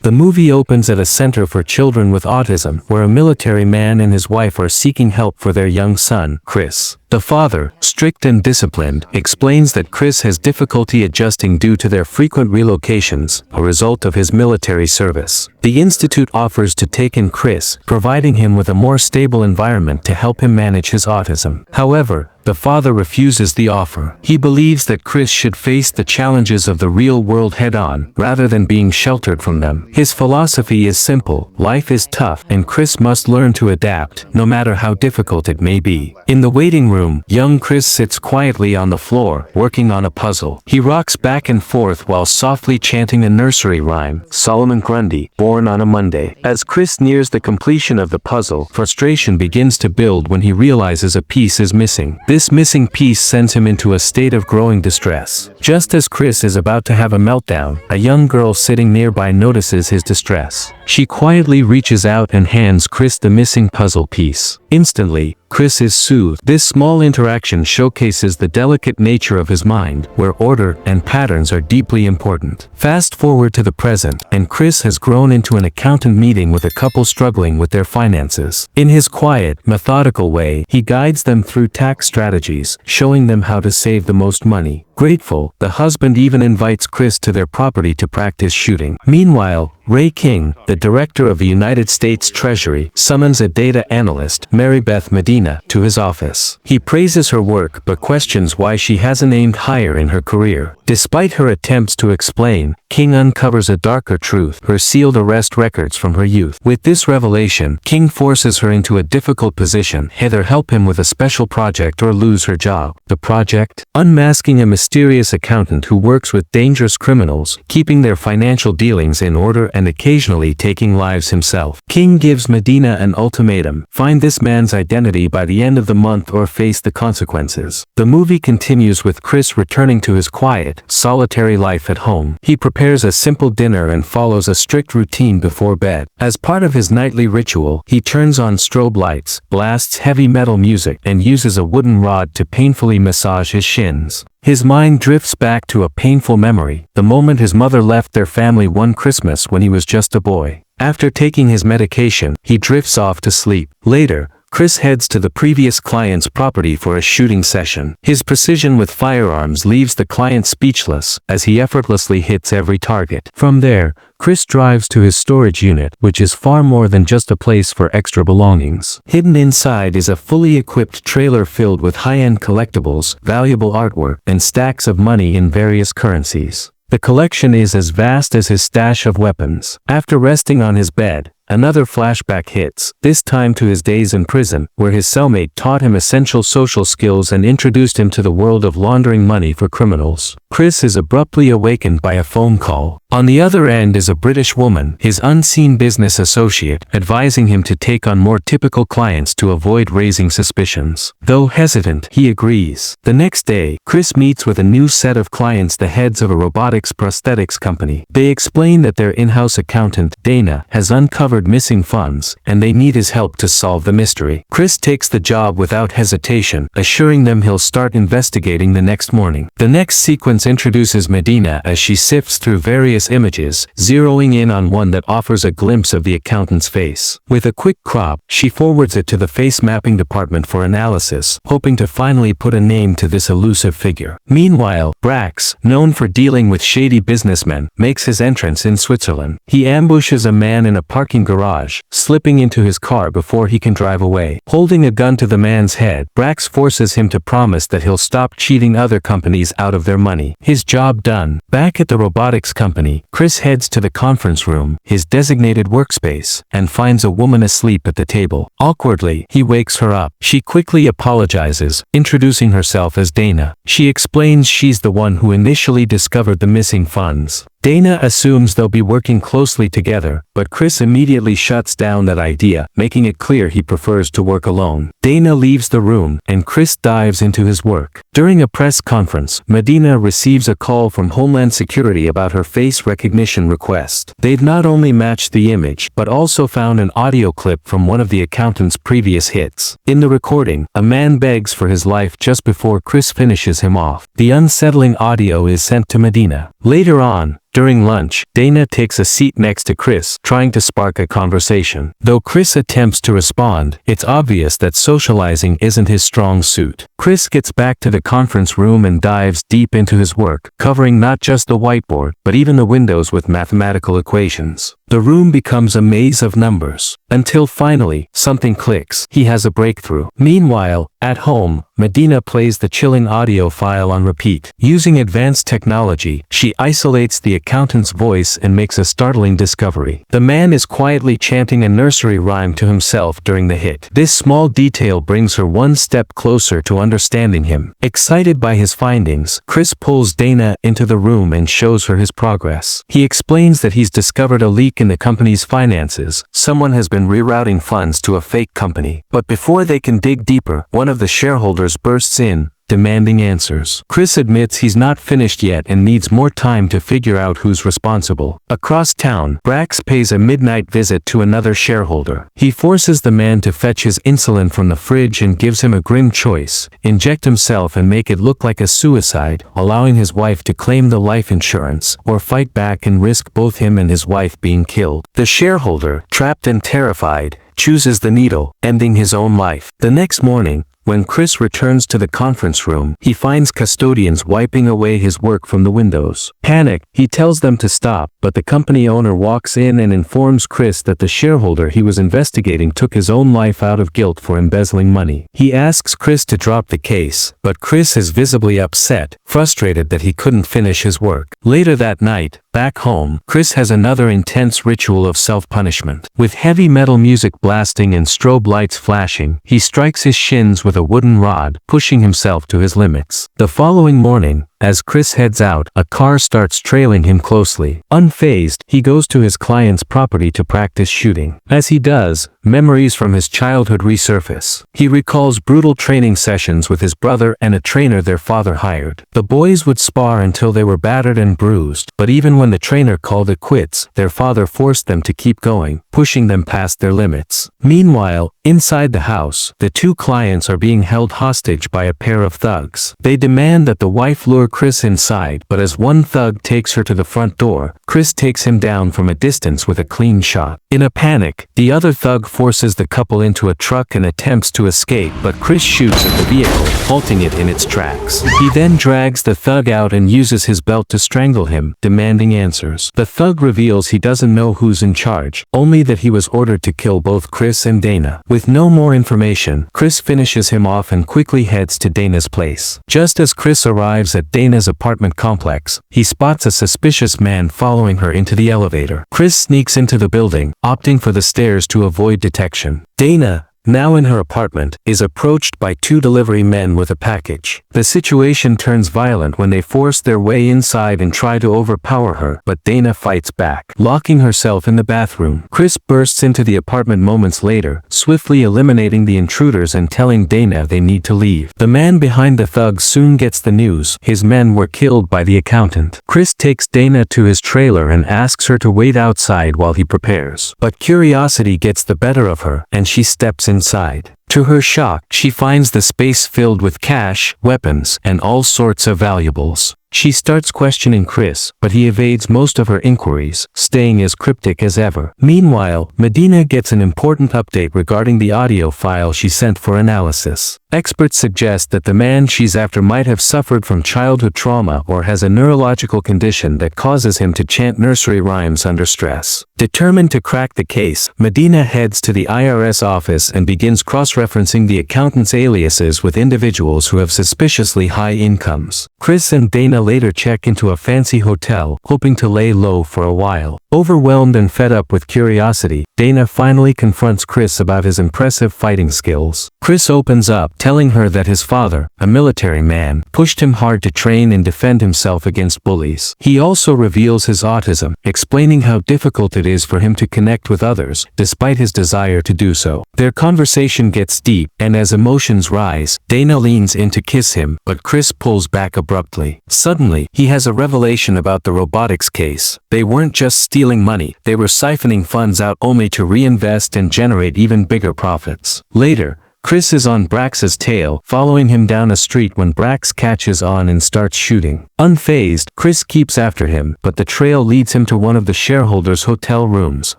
The movie opens at a center for children with autism, where a military man and his wife are seeking help for their young son, Chris. The father, strict and disciplined, explains that Chris has difficulty adjusting due to their frequent relocations, a result of his military service. The institute offers to take in Chris, providing him with a more stable environment to help him manage his autism. However, the father refuses the offer. He believes that Chris should face the challenges of the real world head-on, rather than being sheltered from them. His philosophy is simple: life is tough, and Chris must learn to adapt, no matter how difficult it may be. In the waiting room, young Chris sits quietly on the floor, working on a puzzle. He rocks back and forth while softly chanting a nursery rhyme, Solomon Grundy, born on a Monday. As Chris nears the completion of the puzzle, frustration begins to build when he realizes a piece is missing. This missing piece sends him into a state of growing distress. Just as Chris is about to have a meltdown, a young girl sitting nearby notices his distress. She quietly reaches out and hands Chris the missing puzzle piece. Instantly, Chris is soothed. This small interaction showcases the delicate nature of his mind, where order and patterns are deeply important. Fast forward to the present, and Chris has grown into an accountant meeting with a couple struggling with their finances. In his quiet, methodical way, he guides them through tax strategies, showing them how to save the most money. Grateful, the husband even invites Chris to their property to practice shooting. Meanwhile, Ray King, the director of the United States Treasury, summons a data analyst, Mary Beth Medina, to his office. He praises her work but questions why she hasn't aimed higher in her career. Despite her attempts to explain, King uncovers a darker truth: her sealed arrest records from her youth. With this revelation, King forces her into a difficult position: either help him with a special project or lose her job. The project? Unmasking a mysterious accountant who works with dangerous criminals, keeping their financial dealings in order and occasionally taking lives himself. King gives Medina an ultimatum: find this man's identity by the end of the month or face the consequences. The movie continues with Chris returning to his quiet, solitary life at home. He prepares a simple dinner and follows a strict routine before bed. As part of his nightly ritual, he turns on strobe lights, blasts heavy metal music, and uses a wooden rod to painfully massage his shins. His mind drifts back to a painful memory, the moment his mother left their family one Christmas when he was just a boy. After taking his medication, he drifts off to sleep. Later, Chris heads to the previous client's property for a shooting session. His precision with firearms leaves the client speechless, as he effortlessly hits every target. From there, Chris drives to his storage unit, which is far more than just a place for extra belongings. Hidden inside is a fully equipped trailer filled with high-end collectibles, valuable artwork, and stacks of money in various currencies. The collection is as vast as his stash of weapons. After resting on his bed, another flashback hits, this time to his days in prison, where his cellmate taught him essential social skills and introduced him to the world of laundering money for criminals. Chris is abruptly awakened by a phone call. On the other end is a British woman, his unseen business associate, advising him to take on more typical clients to avoid raising suspicions. Though hesitant, he agrees. The next day, Chris meets with a new set of clients, the heads of a robotics prosthetics company. They explain that their in-house accountant, Dana, has uncovered missing funds, and they need his help to solve the mystery. Chris takes the job without hesitation, assuring them he'll start investigating the next morning. The next sequence introduces Medina as she sifts through various images, zeroing in on one that offers a glimpse of the accountant's face. With a quick crop, she forwards it to the face mapping department for analysis, hoping to finally put a name to this elusive figure. Meanwhile, Brax, known for dealing with shady businessmen, makes his entrance in Switzerland. He ambushes a man in a parking garage, slipping into his car before he can drive away. Holding a gun to the man's head, Brax forces him to promise that he'll stop cheating other companies out of their money. His job done. Back at the robotics company, Chris heads to the conference room, his designated workspace, and finds a woman asleep at the table. Awkwardly, he wakes her up. She quickly apologizes, introducing herself as Dana. She explains she's the one who initially discovered the missing funds. Dana assumes they'll be working closely together, but Chris immediately shuts down that idea, making it clear he prefers to work alone. Dana leaves the room, and Chris dives into his work. During a press conference, Medina receives a call from Homeland Security about her face recognition request. They've not only matched the image, but also found an audio clip from one of the accountant's previous hits. In the recording, a man begs for his life just before Chris finishes him off. The unsettling audio is sent to Medina. Later on, During lunch, Dana takes a seat next to Chris, trying to spark a conversation. Though Chris attempts to respond, it's obvious that socializing isn't his strong suit. Chris gets back to the conference room and dives deep into his work, covering not just the whiteboard, but even the windows with mathematical equations. The room becomes a maze of numbers, until finally, something clicks. He has a breakthrough. Meanwhile, at home, Medina plays the chilling audio file on repeat. Using advanced technology, she isolates the accountant's voice and makes a startling discovery. The man is quietly chanting a nursery rhyme to himself during the hit. This small detail brings her one step closer to understanding him. Excited by his findings, Chris pulls Dana into the room and shows her his progress. He explains that he's discovered a leak in the company's finances. Someone has been rerouting funds to a fake company. But before they can dig deeper, one of the shareholders bursts in, demanding answers. Chris admits he's not finished yet and needs more time to figure out who's responsible. Across town, Brax pays a midnight visit to another shareholder. He forces the man to fetch his insulin from the fridge and gives him a grim choice: inject himself and make it look like a suicide, allowing his wife to claim the life insurance, or fight back and risk both him and his wife being killed. The shareholder, trapped and terrified, chooses the needle, ending his own life. The next morning, when Chris returns to the conference room, he finds custodians wiping away his work from the windows. Panicked, he tells them to stop, but the company owner walks in and informs Chris that the shareholder he was investigating took his own life out of guilt for embezzling money. He asks Chris to drop the case, but Chris is visibly upset, frustrated that he couldn't finish his work. Later that night, back home, Chris has another intense ritual of self-punishment. With heavy metal music blasting and strobe lights flashing, he strikes his shins with a wooden rod, pushing himself to his limits. The following morning, as Chris heads out, a car starts trailing him closely. Unfazed, he goes to his client's property to practice shooting. As he does, memories from his childhood resurface. He recalls brutal training sessions with his brother and a trainer their father hired. The boys would spar until they were battered and bruised, but even when the trainer called it quits, their father forced them to keep going, pushing them past their limits. Meanwhile, inside the house, the two clients are being held hostage by a pair of thugs. They demand that the wife lure Chris inside, but as one thug takes her to the front door, Chris takes him down from a distance with a clean shot. In a panic, the other thug forces the couple into a truck and attempts to escape, but Chris shoots at the vehicle, halting it in its tracks. He then drags the thug out and uses his belt to strangle him, demanding answers. The thug reveals he doesn't know who's in charge, only that he was ordered to kill both Chris and Dana. With no more information, Chris finishes him off and quickly heads to Dana's place. Just as Chris arrives at Dana's apartment complex, he spots a suspicious man following her into the elevator. Chris sneaks into the building, opting for the stairs to avoid detection. Dana, now in her apartment, is approached by two delivery men with a package. The situation turns violent when they force their way inside and try to overpower her, but Dana fights back, locking herself in the bathroom. Chris bursts into the apartment moments later, swiftly eliminating the intruders and telling Dana they need to leave. The man behind the thugs soon gets the news: his men were killed by the accountant. Chris takes Dana to his trailer and asks her to wait outside while he prepares. But curiosity gets the better of her, and she steps inside. To her shock, she finds the space filled with cash, weapons, and all sorts of valuables. She starts questioning Chris, but he evades most of her inquiries, staying as cryptic as ever. Meanwhile, Medina gets an important update regarding the audio file she sent for analysis. Experts suggest that the man she's after might have suffered from childhood trauma or has a neurological condition that causes him to chant nursery rhymes under stress. Determined to crack the case, Medina heads to the IRS office and begins cross-referencing the accountant's aliases with individuals who have suspiciously high incomes. Chris and Dana later check into a fancy hotel, hoping to lay low for a while. Overwhelmed and fed up with curiosity, Dana finally confronts Chris about his impressive fighting skills. Chris opens up, telling her that his father, a military man, pushed him hard to train and defend himself against bullies. He also reveals his autism, explaining how difficult it is for him to connect with others, despite his desire to do so. Their conversation gets deep, and as emotions rise, Dana leans in to kiss him, but Chris pulls back abruptly. Suddenly, he has a revelation about the robotics case. They weren't just stealing money, they were siphoning funds out only to reinvest and generate even bigger profits. Later, Chris is on Brax's tail, following him down a street when Brax catches on and starts shooting. Unfazed, Chris keeps after him, but the trail leads him to one of the shareholders' hotel rooms,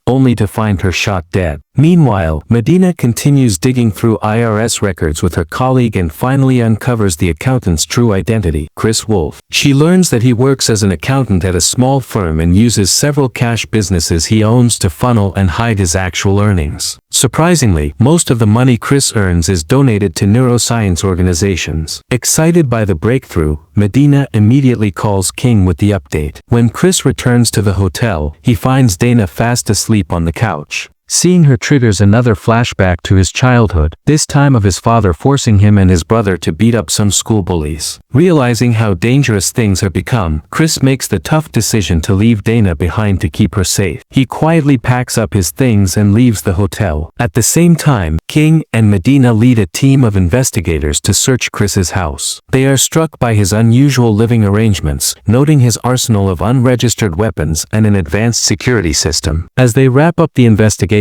only to find her shot dead. Meanwhile, Medina continues digging through IRS records with her colleague and finally uncovers the accountant's true identity, Chris Wolff. She learns that he works as an accountant at a small firm and uses several cash businesses he owns to funnel and hide his actual earnings. Surprisingly, most of the money Chris earns is donated to neuroscience organizations. Excited by the breakthrough, Medina immediately calls King with the update. When Chris returns to the hotel, he finds Dana fast asleep on the couch. Seeing her triggers another flashback to his childhood, this time of his father forcing him and his brother to beat up some school bullies. Realizing how dangerous things have become, Chris makes the tough decision to leave Dana behind to keep her safe. He quietly packs up his things and leaves the hotel. At the same time, King and Medina lead a team of investigators to search Chris's house. They are struck by his unusual living arrangements, noting his arsenal of unregistered weapons and an advanced security system. As they wrap up the investigation,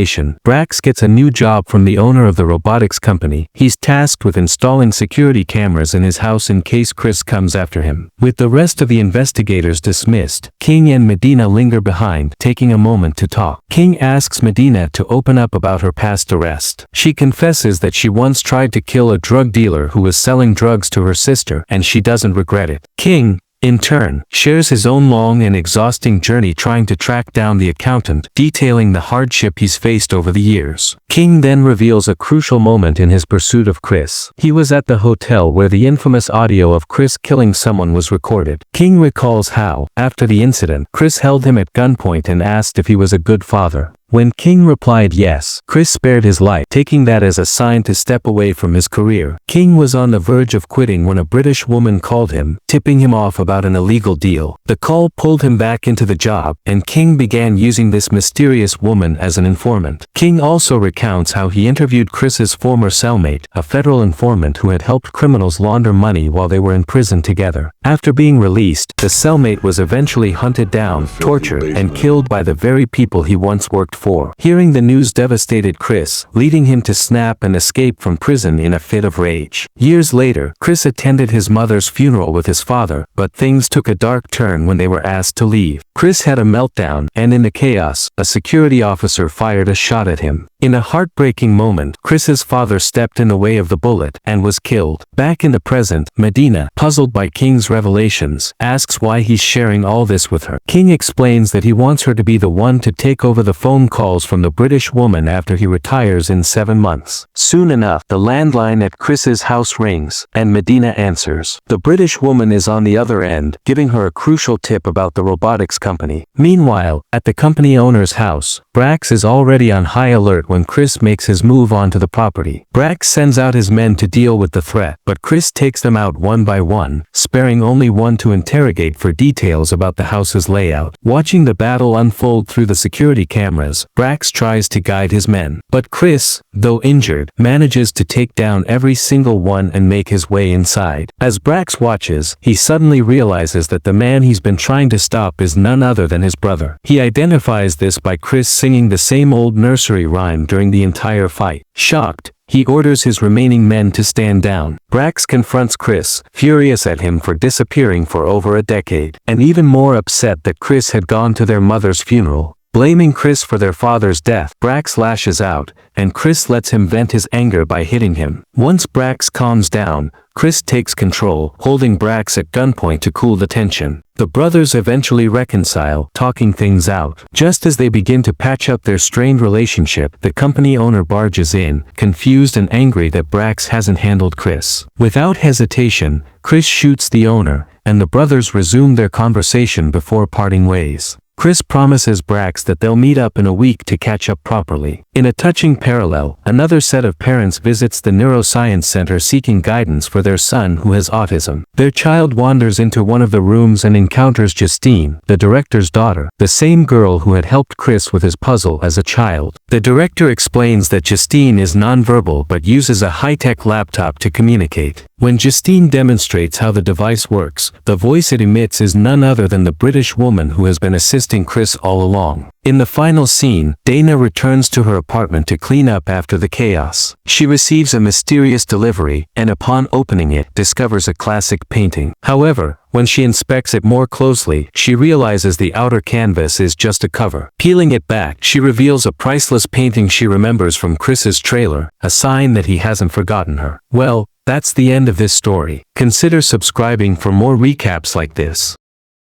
Brax gets a new job from the owner of the robotics company. He's tasked with installing security cameras in his house in case Chris comes after him. With the rest of the investigators dismissed, King and Medina linger behind, taking a moment to talk. King asks Medina to open up about her past arrest. She confesses that she once tried to kill a drug dealer who was selling drugs to her sister, and she doesn't regret it. King, in turn, shares his own long and exhausting journey trying to track down the accountant, detailing the hardship he's faced over the years. King then reveals a crucial moment in his pursuit of Chris. He was at the hotel where the infamous audio of Chris killing someone was recorded. King recalls how, after the incident, Chris held him at gunpoint and asked if he was a good father. When King replied yes, Chris spared his life, taking that as a sign to step away from his career. King was on the verge of quitting when a British woman called him, tipping him off about an illegal deal. The call pulled him back into the job, and King began using this mysterious woman as an informant. King also recounts how he interviewed Chris's former cellmate, a federal informant who had helped criminals launder money while they were in prison together. After being released, the cellmate was eventually hunted down, tortured, and killed by the very people he once worked for. Hearing the news devastated Chris, leading him to snap and escape from prison in a fit of rage. Years later, Chris attended his mother's funeral with his father, but things took a dark turn when they were asked to leave. Chris had a meltdown, and in the chaos, a security officer fired a shot at him. In a heartbreaking moment, Chris's father stepped in the way of the bullet and was killed. Back in the present, Medina, puzzled by King's revelations, asks why he's sharing all this with her. King explains that he wants her to be the one to take over the phone calls from the British woman after he retires in 7 months. Soon enough, the landline at Chris's house rings, and Medina answers. The British woman is on the other end, giving her a crucial tip about the robotics company. Meanwhile, at the company owner's house, Brax is already on high alert when Chris makes his move onto the property. Brax sends out his men to deal with the threat, but Chris takes them out one by one, sparing only one to interrogate for details about the house's layout. Watching the battle unfold through the security cameras, Brax tries to guide his men. But Chris, though injured, manages to take down every single one and make his way inside. As Brax watches, he suddenly realizes that the man he's been trying to stop is none other than his brother. He identifies this by Chris singing the same old nursery rhyme during the entire fight. Shocked, he orders his remaining men to stand down. Brax confronts Chris, furious at him for disappearing for over a decade, and even more upset that Chris had gone to their mother's funeral. Blaming Chris for their father's death, Brax lashes out, and Chris lets him vent his anger by hitting him. Once Brax calms down, Chris takes control, holding Brax at gunpoint to cool the tension. The brothers eventually reconcile, talking things out. Just as they begin to patch up their strained relationship, the company owner barges in, confused and angry that Brax hasn't handled Chris. Without hesitation, Chris shoots the owner, and the brothers resume their conversation before parting ways. Chris promises Brax that they'll meet up in a week to catch up properly. In a touching parallel, another set of parents visits the neuroscience center seeking guidance for their son who has autism. Their child wanders into one of the rooms and encounters Justine, the director's daughter, the same girl who had helped Chris with his puzzle as a child. The director explains that Justine is nonverbal but uses a high-tech laptop to communicate. When Justine demonstrates how the device works, the voice it emits is none other than the British woman who has been assisting Chris all along. In the final scene, Dana returns to her apartment to clean up after the chaos. She receives a mysterious delivery, and upon opening it, discovers a classic painting. However, when she inspects it more closely, she realizes the outer canvas is just a cover. Peeling it back, she reveals a priceless painting she remembers from Chris's trailer, a sign that he hasn't forgotten her. Well, that's the end of this story. Consider subscribing for more recaps like this.